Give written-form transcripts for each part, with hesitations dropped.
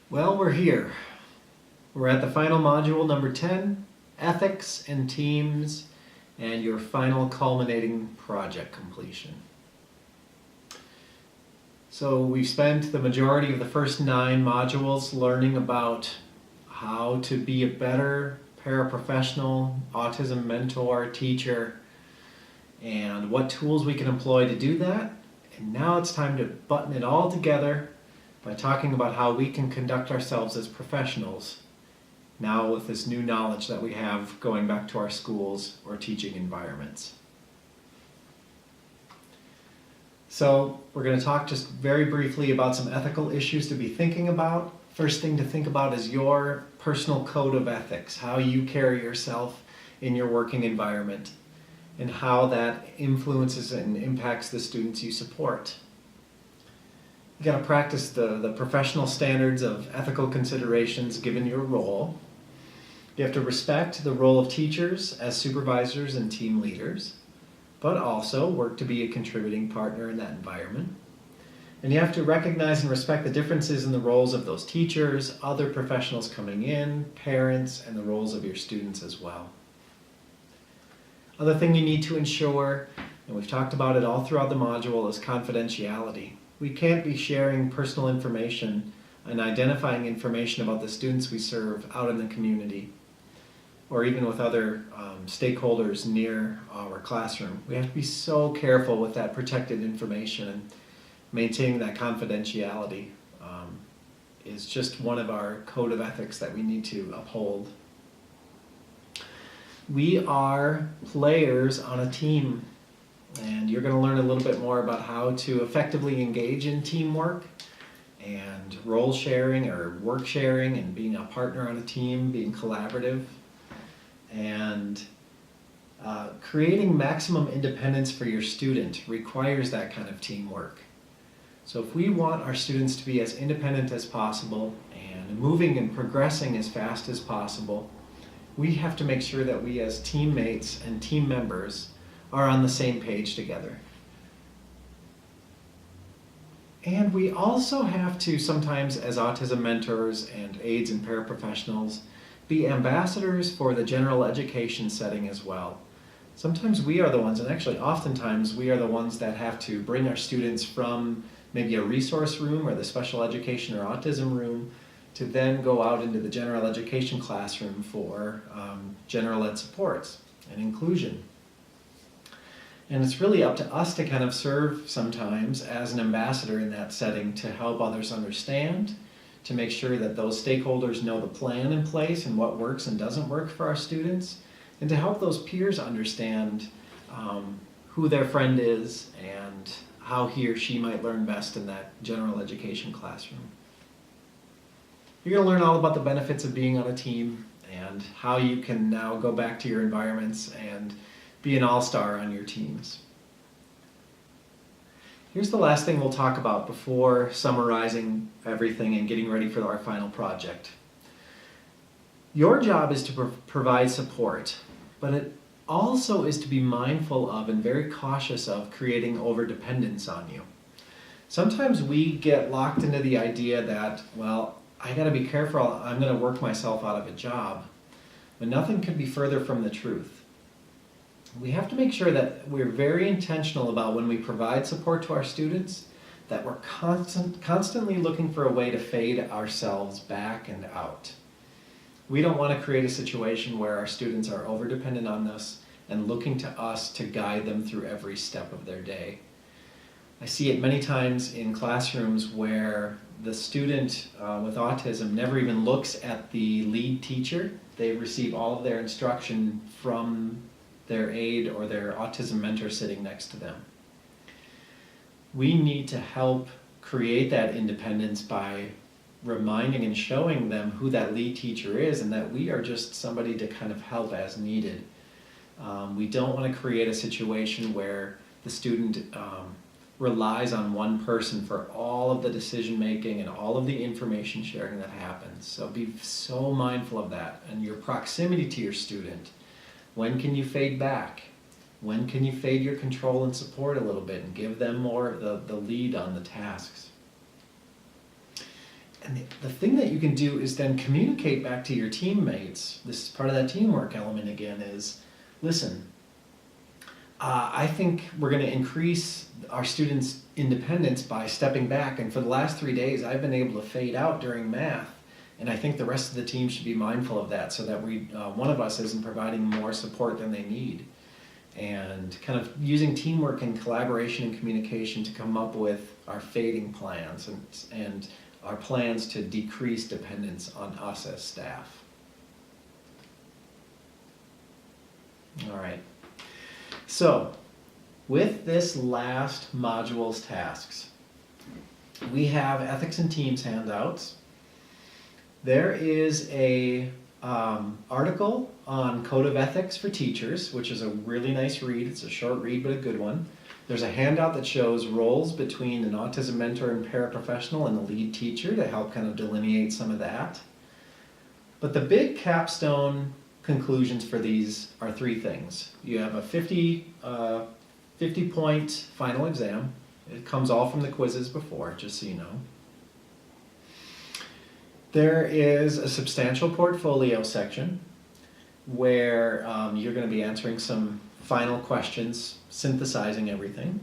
Well, we're here. We're at the final module, number 10, Ethics and Teams, and your final culminating project completion. So we've spent the majority of the first 9 modules learning about how to be a better paraprofessional, autism mentor, teacher, and what tools we can employ to do that. And now it's time to button it all together by talking about how we can conduct ourselves as professionals now with this new knowledge that we have going back to our schools or teaching environments. So we're going to talk just very briefly about some ethical issues to be thinking about. First thing to think about is your personal code of ethics, how you carry yourself in your working environment, and how that influences and impacts the students you support. You got to practice the professional standards of ethical considerations given your role. You have to respect the role of teachers as supervisors and team leaders, but also work to be a contributing partner in that environment. And you have to recognize and respect the differences in the roles of those teachers, other professionals coming in, parents, and the roles of your students as well. Other thing you need to ensure, and we've talked about it all throughout the module, is confidentiality. We can't be sharing personal information and identifying information about the students we serve out in the community, or even with other stakeholders near our classroom. We have to be so careful with that protected information, and maintaining that confidentiality is just one of our code of ethics that we need to uphold. We are players on a team, and you're going to learn a little bit more about how to effectively engage in teamwork and role sharing or work sharing and being a partner on a team, being collaborative, and creating maximum independence for your student requires that kind of teamwork. So if we want our students to be as independent as possible and moving and progressing as fast as possible, we have to make sure that we as teammates and team members are on the same page together. And we also have to sometimes, as autism mentors and aides and paraprofessionals, be ambassadors for the general education setting as well. Sometimes we are the ones, and actually oftentimes we are the ones that have to bring our students from maybe a resource room or the special education or autism room to then go out into the general education classroom for general ed supports and inclusion. And it's really up to us to kind of serve sometimes as an ambassador in that setting to help others understand, to make sure that those stakeholders know the plan in place and what works and doesn't work for our students, and to help those peers understand who their friend is and how he or she might learn best in that general education classroom. You're going to learn all about the benefits of being on a team and how you can now go back to your environments and be an all-star on your teams. Here's the last thing we'll talk about before summarizing everything and getting ready for our final project. Your job is to provide support, but it also is to be mindful of and very cautious of creating overdependence on you. Sometimes we get locked into the idea that, well, I got to be careful, I'm going to work myself out of a job. But nothing could be further from the truth. We have to make sure that we're very intentional about when we provide support to our students, that we're constantly looking for a way to fade ourselves back and out. We don't want to create a situation where our students are overdependent on us and looking to us to guide them through every step of their day. I see it many times in classrooms where the student with autism never even looks at the lead teacher. They receive all of their instruction from their aide or their autism mentor sitting next to them. We need to help create that independence by reminding and showing them who that lead teacher is and that we are just somebody to kind of help as needed. We don't want to create a situation where the student relies on one person for all of the decision making and all of the information sharing that happens. So be so mindful of that and your proximity to your student. When can you fade back? When can you fade your control and support a little bit and give them more the lead on the tasks? And the thing that you can do is then communicate back to your teammates. This is part of that teamwork element again is, listen, I think we're going to increase our students' independence by stepping back. And for the last 3 days, I've been able to fade out during math. And I think the rest of the team should be mindful of that so that one of us isn't providing more support than they need. And kind of using teamwork and collaboration and communication to come up with our fading plans and our plans to decrease dependence on us as staff. All right. So, with this last module's tasks, we have ethics and teams handouts. There is a article on Code of Ethics for Teachers, which is a really nice read. It's a short read, but a good one. There's a handout that shows roles between an autism mentor and paraprofessional and the lead teacher to help kind of delineate some of that. But the big capstone conclusions for these are 3 things. You have a 50-point final exam. It comes all from the quizzes before, just so you know. There is a substantial portfolio section where you're going to be answering some final questions, synthesizing everything.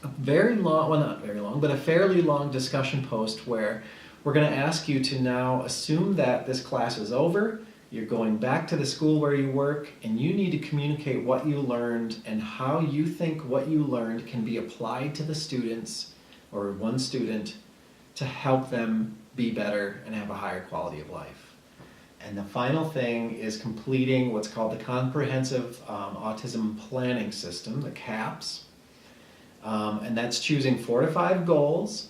A very long, well not very long, but a fairly long discussion post where we're going to ask you to now assume that this class is over, you're going back to the school where you work, and you need to communicate what you learned and how you think what you learned can be applied to the students or one student to help them be better and have a higher quality of life. And the final thing is completing what's called the Comprehensive Autism Planning System, the CAPS. And that's choosing 4 to 5 goals,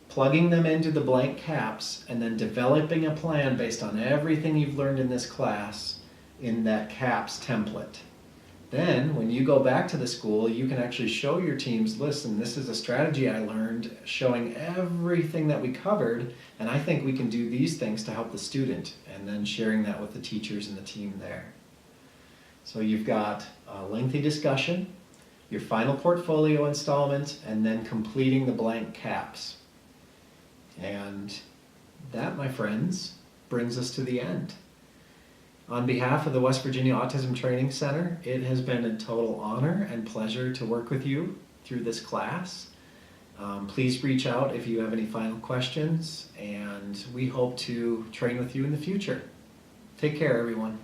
plugging them into the blank caps, and then developing a plan based on everything you've learned in this class in that CAPS template. Then, when you go back to the school, you can actually show your teams, listen, this is a strategy I learned showing everything that we covered, and I think we can do these things to help the student, and then sharing that with the teachers and the team there. So you've got a lengthy discussion, your final portfolio installment, and then completing the blank caps. And that, my friends, brings us to the end. On behalf of the West Virginia Autism Training Center, it has been a total honor and pleasure to work with you through this class. Please reach out if you have any final questions, and we hope to train with you in the future. Take care, everyone.